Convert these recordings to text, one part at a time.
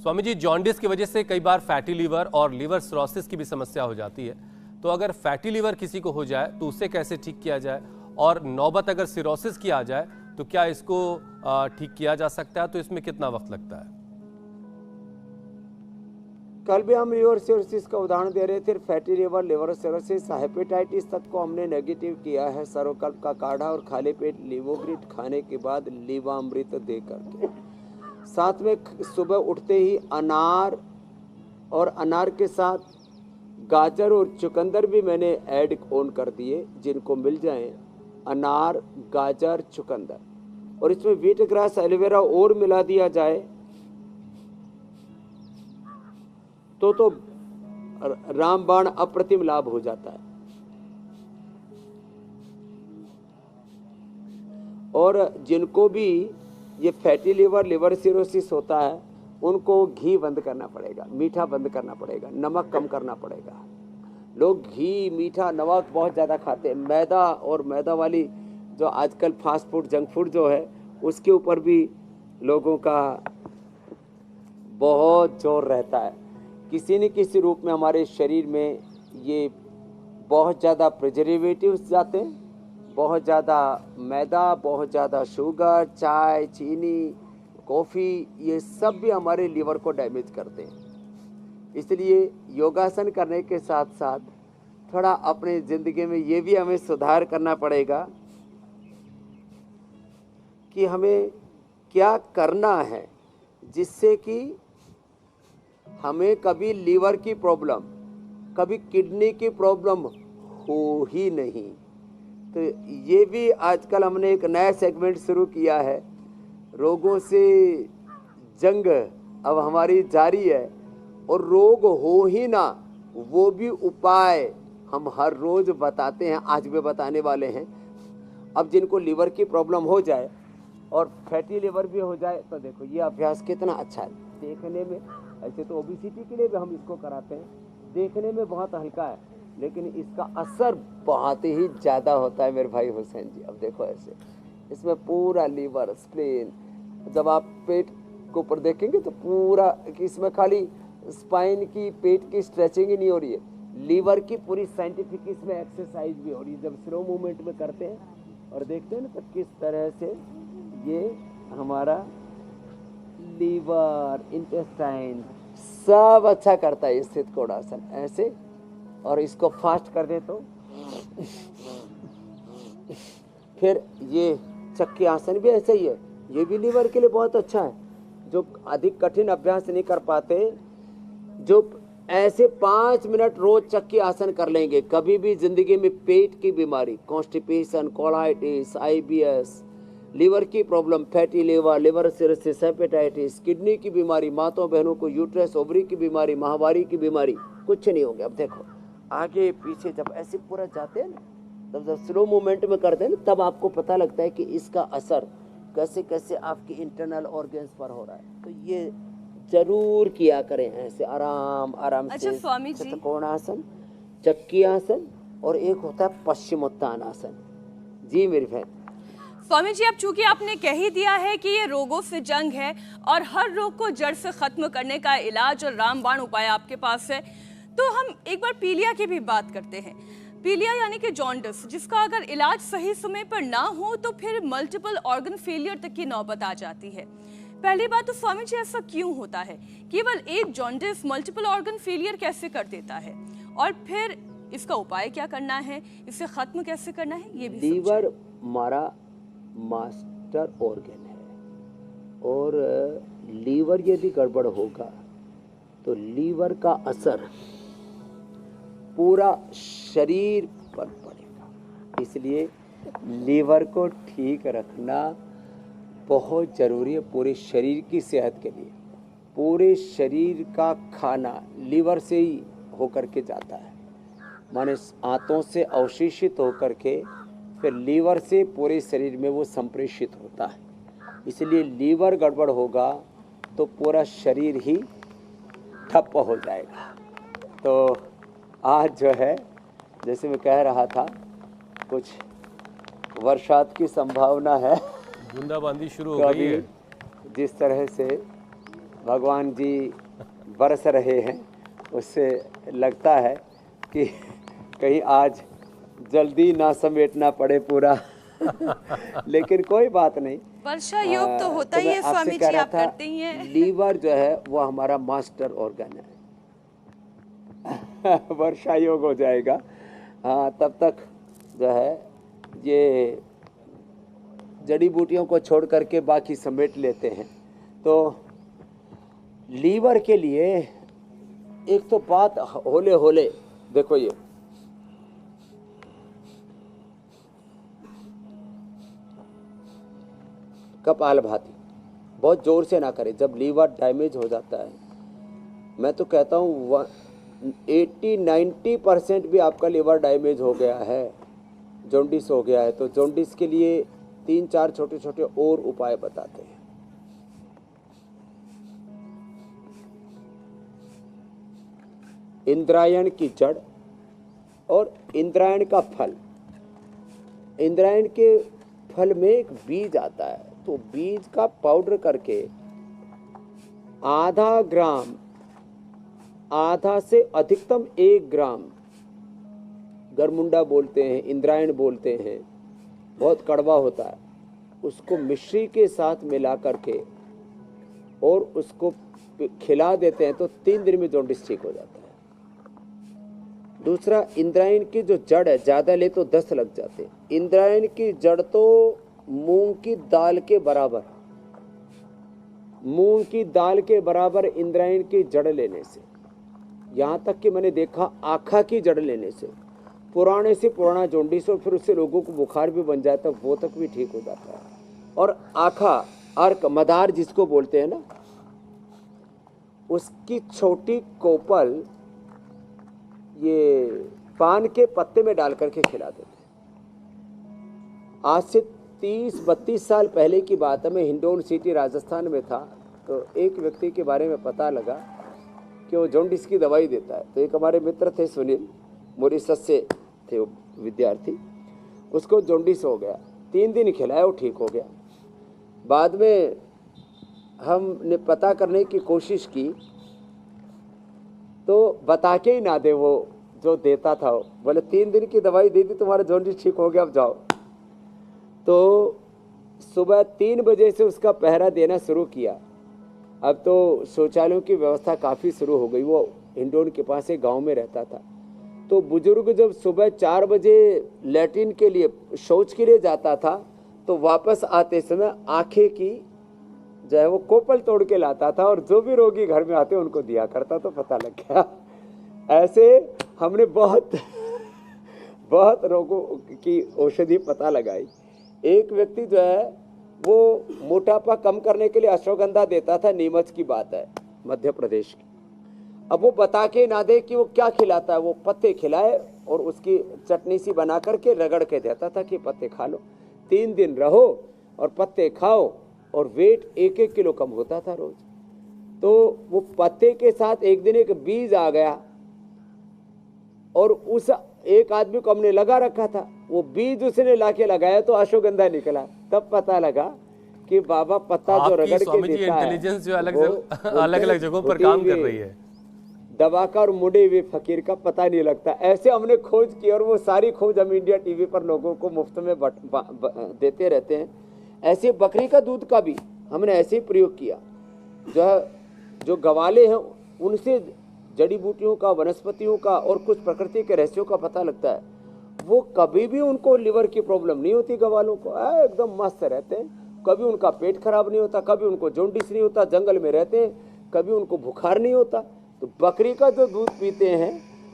Swami ji, jaundice की वजह से कई बार फैटी लीवर और लीवर सिरोसिस की भी समस्या हो जाती है। तो अगर फैटी लीवर किसी को हो जाए तो उसे कैसे ठीक किया जाए, और नौबत अगर सिरोसिस की आ जाए तो क्या इसको ठीक किया जा सकता है? तो इसमें कितना वक्त लगता है? कल भी हम लीवर सिरोसिस का उदाहरण दे रहे थे। Fatty liver, liver cirrhosis, hepatitis तक को हमने नेगेटिव किया है सर्वकल्प का काढ़ा और खाली पेट लीवोग्रिड खाने के बाद लीवामृत दे करके। साथ में सुबह उठते ही अनार, और अनार के साथ गाजर और चुकंदर भी मैंने ऐड ऑन कर दिए, जिनको मिल जाए अनार, गाजर, चुकंदर, और इसमें व्हीट ग्रास, एलोवेरा और मिला दिया जाए तो रामबाण अप्रतिम लाभ हो जाता है। और जिनको भी ये फैटी लीवर, लिवर सिरोसिस होता है, उनको घी बंद करना पड़ेगा, मीठा बंद करना पड़ेगा, नमक कम करना पड़ेगा। लोग घी, मीठा, नमक बहुत ज़्यादा खाते हैं। मैदा और मैदा वाली जो आजकल फास्ट फूड, जंक फूड जो है, उसके ऊपर भी लोगों का बहुत जोर रहता है। किसी न किसी रूप में हमारे शरीर में ये बहुत ज़्यादा प्रिजर्वेटिव्स जाते हैं, बहुत ज़्यादा मैदा, बहुत ज़्यादा शुगर, चाय, चीनी, कॉफ़ी, ये सब भी हमारे लीवर को डैमेज करते हैं। इसलिए योगासन करने के साथ साथ थोड़ा अपने ज़िंदगी में ये भी हमें सुधार करना पड़ेगा कि हमें क्या करना है जिससे कि हमें कभी लीवर की प्रॉब्लम, कभी किडनी की प्रॉब्लम हो ही नहीं। तो ये भी आजकल हमने एक नया सेगमेंट शुरू किया है, रोगों से जंग अब हमारी जारी है, और रोग हो ही ना वो भी उपाय हम हर रोज बताते हैं, आज भी बताने वाले हैं। अब जिनको लीवर की प्रॉब्लम हो जाए और फैटी लीवर भी हो जाए तो देखो ये अभ्यास कितना अच्छा है देखने में। ऐसे तो ओबेसिटी के लिए भी हम इसको कराते हैं, देखने में बहुत हल्का है लेकिन इसका असर बहुत ही ज़्यादा होता है मेरे भाई हुसैन जी। अब देखो ऐसे इसमें पूरा लीवर, स्प्लीन, जब आप पेट के ऊपर देखेंगे तो पूरा, इसमें खाली स्पाइन की, पेट की स्ट्रेचिंग ही नहीं हो रही है, लीवर की पूरी साइंटिफिक इसमें एक्सरसाइज भी हो रही है। जब स्लो मूवमेंट में करते हैं और देखते हैं ना तो किस तरह से ये हमारा लीवर, इंटेस्टाइन सब अच्छा करता है। स्थित कोणासन ऐसे, और इसको फास्ट कर दे तो फिर ये चक्की आसन भी ऐसे ही है, ये भी लीवर के लिए बहुत अच्छा है। जो अधिक कठिन अभ्यास नहीं कर पाते, जो ऐसे 5 मिनट रोज चक्की आसन कर लेंगे, कभी भी जिंदगी में पेट की बीमारी, कॉन्स्टिपेशन, कोलाइटिस, IBS, लीवर की problem, fatty liver, liver cirrhosis, hepatitis, kidney की बीमारी, माताओं बहनों को यूट्रस, ओवरी की बीमारी, माहवारी की बीमारी, कुछ नहीं होगा। अब देखो आगे पीछे जब ऐसे पूरा जाते हैं ना, तब जब स्लो मूवमेंट में करते हैं ना, तब आपको पता लगता है कि इसका असर कैसे कैसे आपकी इंटरनल ऑर्गन्स पर हो रहा है। तो ये जरूर किया करें ऐसे आराम आराम से। अच्छा स्वामी जी, त्रिकोणासन, चक्की आसन, और एक होता है पश्चिमोत्तान आसन। जी मेरी बहन। स्वामी जी, अब चूंकि आपने कह ही दिया है कि ये रोगों से जंग है और हर रोग को जड़ से खत्म करने का इलाज और रामबाण उपाय आपके पास है, तो हम एक बार पीलिया की भी बात करते हैं। पीलिया यानी कि जॉन्डिस, जिसका अगर इलाज सही समय पर ना हो तो फिर मल्टीपल ऑर्गन फेलियर तक की नौबत आ जाती है। पहली बात तो स्वामी जी, ऐसा क्यों होता है? केवल एक जॉन्डिस मल्टीपल ऑर्गन फेलियर कैसे कर देता है, और फिर इसका उपाय क्या करना है, इसे खत्म कैसे करना है, ये भी लीवर हमारा मास्टर ऑर्गन है, और लीवर यदि गड़बड़ होगा तो लीवर का असर पूरा शरीर पर पड़ेगा। इसलिए लीवर को ठीक रखना बहुत ज़रूरी है पूरे शरीर की सेहत के लिए। पूरे शरीर का खाना लीवर से ही होकर के जाता है, माने आंतों से अवशोषित होकर के फिर लीवर से पूरे शरीर में वो संप्रेषित होता है। इसलिए लीवर गड़बड़ होगा तो पूरा शरीर ही ठप्प हो जाएगा। तो आज जो है, जैसे मैं कह रहा था, कुछ बरसात की संभावना है, बूंदाबांदी शुरू हो गई है। जिस तरह से भगवान जी बरस रहे हैं, उससे लगता है कि कहीं आज जल्दी ना समेटना पड़े पूरा। लेकिन कोई बात नहीं, वर्षा योग तो होता ही मैं है आपसे स्वामी कह जी, रहा आप था, करते ही हैं। लीवर जो है वो हमारा मास्टर ऑर्गन है। वर्षा योग हो जाएगा, हाँ, तब तक जो है ये जड़ी बूटियों को छोड़ करके बाकी समेट लेते हैं। तो लीवर के लिए एक तो बात होले होले, देखो ये कपालभाति बहुत जोर से ना करें। जब लीवर डैमेज हो जाता है, मैं तो कहता हूँ 80-90% भी आपका लीवर डैमेज हो गया है, जॉन्डिस हो गया है, तो जॉन्डिस के लिए 3-4 छोटे छोटे और उपाय बताते हैं। इंद्रायण की जड़ और इंद्रायण का फल। इंद्रायण के फल में एक बीज आता है, तो बीज का पाउडर करके आधा ग्राम, आधा से अधिकतम 1 ग्राम, गरमुंडा बोलते हैं, इंद्रायण बोलते हैं, बहुत कड़वा होता है, उसको मिश्री के साथ मिला करके और उसको खिला देते हैं तो 3 दिन में जॉन्डिस ठीक हो जाता है। दूसरा, इंद्रायण की जो जड़ है, ज़्यादा ले तो 10 लग जाते हैं। इंद्रायण की जड़ तो मूंग की दाल के बराबर, मूंग की दाल के बराबर इंद्रायण की जड़ लेने से, यहाँ तक कि मैंने देखा आखा की जड़ लेने से पुराने से पुराना जॉन्डिस और फिर उससे लोगों को बुखार भी बन जाता है, वो तक भी ठीक हो जाता है। और आखा, अर्क, मदार जिसको बोलते हैं ना, उसकी छोटी कोपल ये पान के पत्ते में डाल करके खिला देते हैं। आज से 30-32 साल पहले की बात है, मैं हिंडौन सिटी राजस्थान में था, तो एक व्यक्ति के बारे में पता लगा कि वो जॉन्डिस की दवाई देता है। तो एक हमारे मित्र थे सुनील, मॉरिशस से थे वो विद्यार्थी, उसको जॉन्डिस हो गया, 3 दिन खिलाया, वो ठीक हो गया। बाद में हमने पता करने की कोशिश की तो बता के ही ना दे, वो जो देता था वो बोले 3 दिन की दवाई दे दी, तुम्हारा जॉन्डिस ठीक हो गया, अब जाओ। तो सुबह 3 बजे से उसका पहरा देना शुरू किया। अब तो शौचालयों की व्यवस्था काफ़ी शुरू हो गई। वो हिंडौन के पास एक गांव में रहता था, तो बुजुर्ग जब सुबह 4 बजे लैट्रिन के लिए, शौच के लिए जाता था, तो वापस आते समय आंखें की जो है वो कोपल तोड़ के लाता था, और जो भी रोगी घर में आते उनको दिया करता, तो पता लग गया। ऐसे हमने बहुत बहुत रोगों की औषधि पता लगाई। एक व्यक्ति जो है वो मोटापा कम करने के लिए अश्वगंधा देता था, नीमच की बात है, मध्य प्रदेश की। अब वो बता के ना दे कि वो क्या खिलाता है, वो पत्ते खिलाए और उसकी चटनी सी बना करके रगड़ के देता था कि पत्ते खा लो, 3 दिन रहो और पत्ते खाओ, और वेट 1-1 किलो कम होता था रोज। तो वो पत्ते के साथ एक दिन एक बीज आ गया, और उस एक आदमी को हमने लगा रखा था, वो बीज उसने लाके लगाया तो अश्वगंधा निकला। तब पता लगा कि बाबा पत्ता जो रगड़ के देता है, इंटेलिजेंस जो अलग अलग जगहों पर काम कर रही है। दबाकर मुड़े हुए फकीर का पता नहीं लगता। ऐसे हमने खोज की, और वो सारी खोज हम इंडिया टीवी पर लोगों को मुफ्त में देते रहते हैं। ऐसे बकरी का दूध का भी हमने ऐसे ही प्रयोग किया। जो गवाले हैं उनसे जड़ी बूटियों का, वनस्पतियों का और कुछ प्रकृति के रहस्यों का पता लगता है। वो कभी भी उनको लिवर की प्रॉब्लम नहीं होती, गवालों को एकदम मस्त रहते हैं, कभी उनका पेट खराब नहीं होता, कभी उनको जॉन्डिस नहीं होता, जंगल में रहते हैं, कभी उनको बुखार नहीं होता। तो बकरी का जो दूध पीते हैं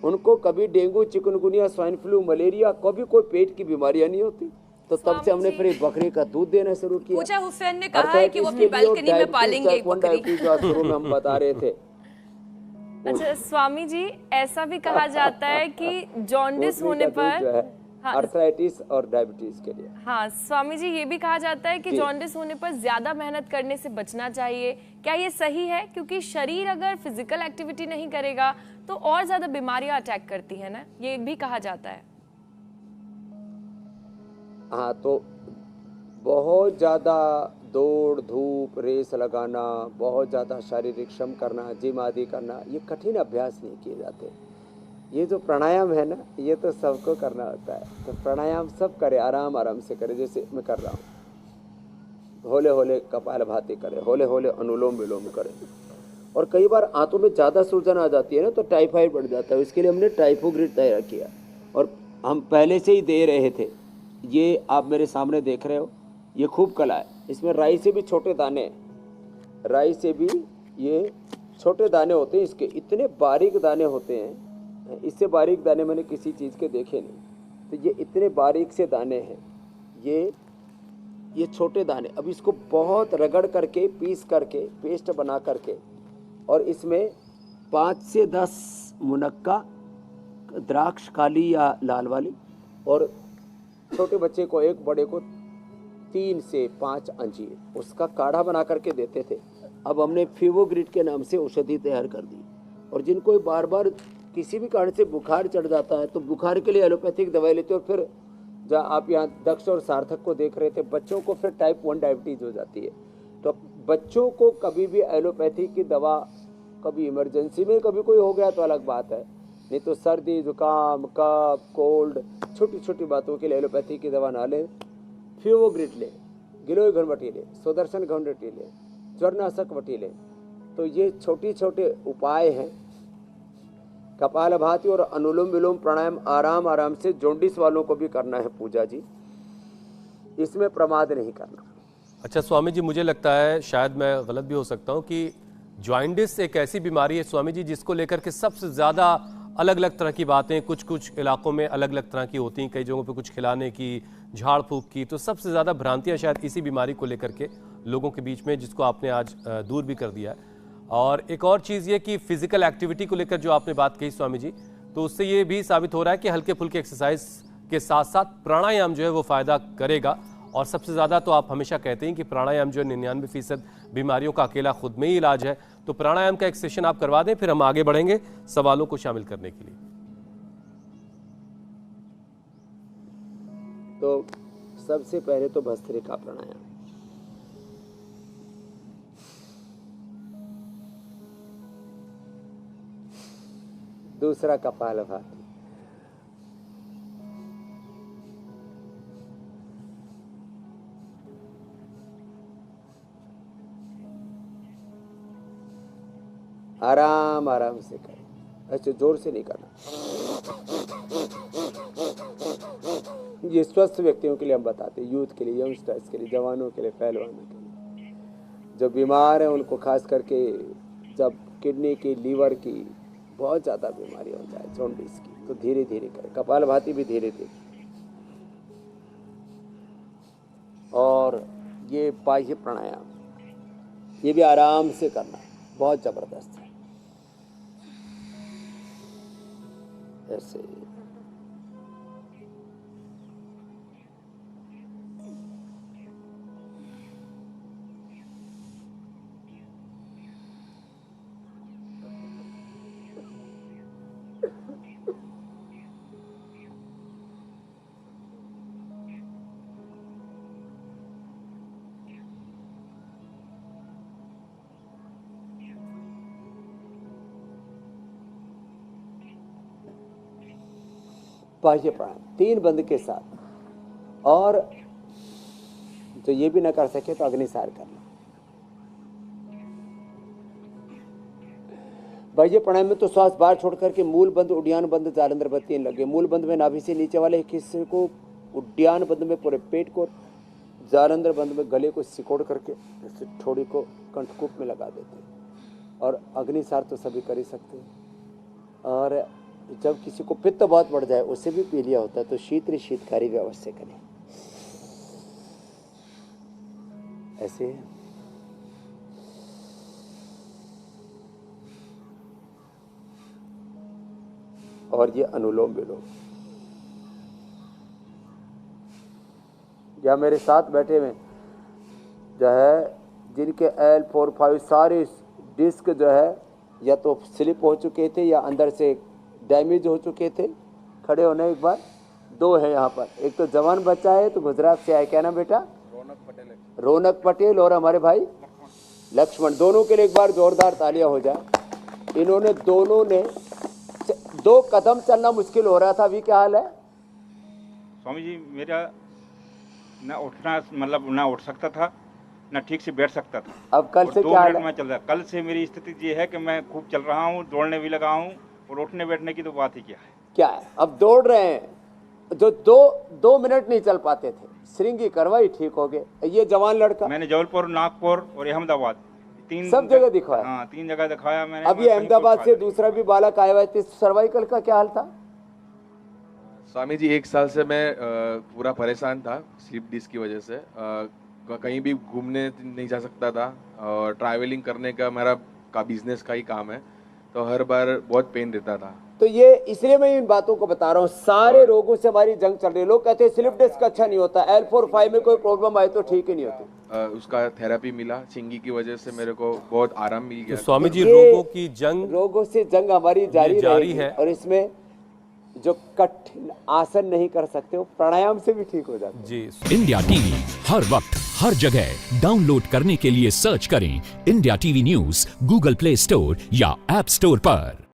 उनको कभी dengue, chikungunya, swine flu, malaria, कभी कोई पेट की बीमारियां नहीं होती। तो तब से हमने फिर बकरी का दूध देना शुरू किया। पूजा हुसैन ने कहा है कि वो अपनी बालकनी में पालेंगे एक बकरी। शुरू में हम बता रहे थे। अच्छा स्वामी जी, ऐसा भी कहा जाता है कि जॉन्डिस होने पर आर्थराइटिस और डायबिटीज के लिए, हाँ स्वामी जी, ये भी कहा जाता है कि जॉन्डिस होने पर ज्यादा मेहनत करने से बचना चाहिए। क्या ये सही है? क्योंकि शरीर अगर फिजिकल एक्टिविटी नहीं करेगा तो और ज्यादा बीमारियां अटैक करती है ना, ये भी कहा जाता है। हाँ, तो बहुत ज़्यादा दौड़ धूप रेस लगाना, बहुत ज़्यादा शारीरिक श्रम करना, जिम आदि करना, ये कठिन अभ्यास नहीं किए जाते। ये जो प्राणायाम है ना, ये तो सबको करना होता है। तो प्राणायाम सब करे, आराम आराम से करे, जैसे मैं कर रहा हूँ। होले होले कपालभाति करे, होले होले अनुलोम विलोम करे। और कई बार आंतों में ज़्यादा सूजन आ जाती है ना, तो टाइफाइड बढ़ जाता है। इसके लिए हमने टाइफोग्रिड तैयार किया और हम पहले से ही दे रहे थे। ये आप मेरे सामने देख रहे हो, ये खूब कला है। इसमें राई से भी छोटे दाने, राई से भी ये छोटे दाने होते हैं। इसके इतने बारीक दाने होते हैं, इससे बारीक दाने मैंने किसी चीज़ के देखे नहीं। तो ये इतने बारीक से दाने हैं, ये छोटे दाने। अब इसको बहुत रगड़ करके, पीस करके, पेस्ट बना करके, और इसमें 5 से 10 मुनक्का, द्राक्ष काली या लाल वाली, और छोटे बच्चे को 1, बड़े को 3 से 5 अंजीर, उसका काढ़ा बना करके देते थे। अब हमने फीवोग्रिड के नाम से औषधि तैयार कर दी। और जिनको बार बार किसी भी कारण से बुखार चढ़ जाता है, तो बुखार के लिए एलोपैथिक दवाई लेते, और फिर जहाँ आप यहाँ दक्ष और सार्थक को देख रहे थे, बच्चों को फिर टाइप 1 डायबिटीज़ हो जाती है। तो बच्चों को कभी भी एलोपैथी की दवा, कभी इमरजेंसी में कभी कोई हो गया तो अलग बात है, नहीं तो सर्दी जुकाम कफ कोल्ड, छोटी छोटी बातों के लिए एलोपैथी की दवा ना लें। फीवोग्रिड लें, गिलोय घनवटी लें, सुदर्शन घनवटी लें, ज्वरनाशक वटी लें। तो ये छोटी छोटे उपाय हैं। कपालभाति और अनुलोम विलोम प्राणायाम आराम आराम से जॉन्डिस वालों को भी करना है पूजा जी, इसमें प्रमाद नहीं करना। अच्छा स्वामी जी, मुझे लगता है, शायद मैं गलत भी हो सकता हूँ, कि जॉइंटिस एक ऐसी बीमारी है स्वामी जी जिसको लेकर के सबसे ज़्यादा अलग अलग तरह की बातें कुछ कुछ इलाकों में अलग अलग तरह की होती हैं, कई जगहों पे कुछ खिलाने की, झाड़ फूक की, तो सबसे ज़्यादा भ्रांतियाँ शायद इसी बीमारी को लेकर के लोगों के बीच में, जिसको आपने आज दूर भी कर दिया है। और एक और चीज़ ये कि फिजिकल एक्टिविटी को लेकर जो आपने बात कही स्वामी जी, तो उससे ये भी साबित हो रहा है कि हल्के फुल्के एक्सरसाइज के साथ साथ प्राणायाम जो है वो फ़ायदा करेगा। और सबसे ज़्यादा तो आप हमेशा कहते हैं कि प्राणायाम जो 99% बीमारियों का अकेला खुद में ही इलाज है। तो प्राणायाम का एक सेशन आप करवा दें, फिर हम आगे बढ़ेंगे सवालों को शामिल करने के लिए। तो सबसे पहले तो भस्त्रिका प्राणायाम, दूसरा कपालभाति, आराम आराम से करें, ऐसे जोर से नहीं करना। ये स्वस्थ व्यक्तियों के लिए हम बताते हैं, यूथ के लिए, यंगस्टर्स के लिए, जवानों के लिए, पहलवानों के लिए। जो बीमार हैं उनको खास करके, जब किडनी की, लीवर की बहुत ज़्यादा बीमारी हो जाए, जॉन्डिस की, तो धीरे धीरे करें। कपालभाति भी धीरे धीरे। और ये बाह्य प्राणायाम, ये भी आराम से करना, बहुत ज़बरदस्त है। ऐसे बाह्य प्राणायाम 3 बंद के साथ। और जो ये भी ना कर सके तो अग्निसार करना। बाह्य प्राणायाम में तो श्वास बाहर छोड़ करके मूल बंद, उड्डयन बंद, जालंधर बंद 3 लगे। मूल बंद में नाभि से नीचे वाले हिस्से को, उड्डयन बंद में पूरे पेट को, जालंधर बंद में गले को सिकोड़ करके ऐसे ठोड़ी को कंठकूप में लगा देते हैं। और अग्निसार तो सभी कर ही सकते हैं। और जब किसी को पित्त बहुत बढ़ जाए, उससे भी पीलिया होता है, तो शीतकारी भी अवश्य करें। ऐसे और ये अनुलोम विलोम, या मेरे साथ बैठे हुए जो है, जिनके L4, 5 सारे डिस्क जो है या तो स्लिप हो चुके थे या अंदर से डैमेज हो चुके थे। खड़े होने एक बार 2 है यहाँ पर। एक तो जवान बच्चा है, तो गुजरात से आया, क्या नाम बेटा? रौनक पटेल और हमारे भाई लक्ष्मण, दोनों के लिए एक बार जोरदार तालियां हो जाए। इन्होंने दोनों ने 2 कदम चलना मुश्किल हो रहा था, अभी क्या हाल है? स्वामी जी, मेरा ना उठना, मतलब ना उठ सकता था, ना ठीक से बैठ सकता था। अब कल और से 2 क्या हाल मिनट है? में चल रहा है। कल से मेरी स्थिति ये है कि मैं खूब चल रहा हूँ, दौड़ने भी लगा हूँ, और उठने बैठने की तो बात ही क्या है। क्या है? अब दौड़ रहे हैं। जो 2 मिनट नहीं चल पाते थे, श्रृंगी करवाई, ठीक हो गए। ये जवान लड़का मैंने जबलपुर, नागपुर और अहमदाबाद 3 सब जगह दिखवाया। हाँ, 3 जगह दिखाया मैंने। अभी अहमदाबाद से दूसरा भी बालक आया हुआ है, सर्वाइकल का क्या हाल था? स्वामी जी, 1 साल से मैं पूरा परेशान था स्लिप डिस्क की वजह से। कहीं भी घूमने नहीं जा सकता था, और ट्रैवलिंग करने का मेरा बिजनेस का ही काम है, तो हर बार बहुत पेन देता था। तो ये इसलिए मैं इन बातों को बता रहा हूँ, सारे रोगों से हमारी जंग चल रही है। लोग कहते हैं स्लिप डिस्क अच्छा नहीं होता, L4-5 में कोई प्रॉब्लम आए तो ठीक ही नहीं होती। उसका थेरेपी मिला, चिंगी की वजह से मेरे को बहुत आराम मिल तो गया। स्वामी जी, ये रोगों की जंग रोगों से जंग हमारी जारी जारी रहेगी। है। और इसमें जो कठिन आसन नहीं कर सकते वो प्राणायाम से भी ठीक हो जाते हैं। जी। इंडिया टीवी हर वक्त हर जगह डाउनलोड करने के लिए सर्च करें India TV news Google play store या ऐप स्टोर पर।